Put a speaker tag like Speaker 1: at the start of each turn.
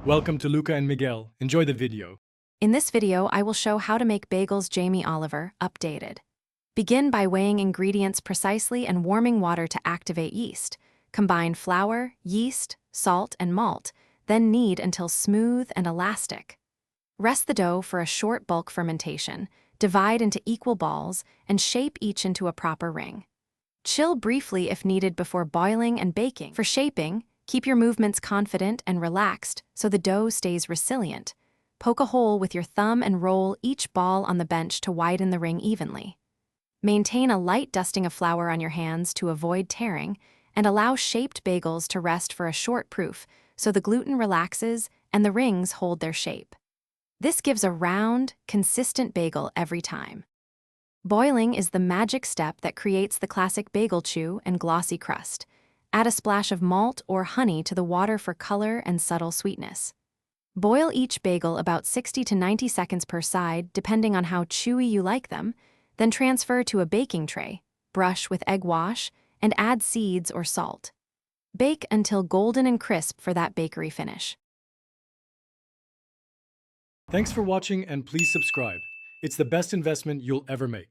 Speaker 1: Welcome to Luca and Miguel. Enjoy the video.
Speaker 2: In this video, I will show how to make Bagels Jamie Oliver updated. Begin by weighing ingredients precisely and warming water to activate yeast. Combine flour, yeast, salt, and malt, then knead until smooth and elastic. Rest the dough for a short bulk fermentation, divide into equal balls, and shape each into a proper ring. Chill briefly if needed before boiling and baking. For shaping, keep your movements confident and relaxed so the dough stays resilient. Poke a hole with your thumb and roll each ball on the bench to widen the ring evenly. Maintain a light dusting of flour on your hands to avoid tearing, and allow shaped bagels to rest for a short proof so the gluten relaxes and the rings hold their shape. This gives a round, consistent bagel every time. Boiling is the magic step that creates the classic bagel chew and glossy crust. Add a splash of malt or honey to the water for color and subtle sweetness. Boil each bagel about 60 to 90 seconds per side, depending on how chewy you like them, then transfer to a baking tray, brush with egg wash, and add seeds or salt. Bake until golden and crisp for that bakery finish.
Speaker 1: Thanks for watching and please subscribe. It's the best investment you'll ever make.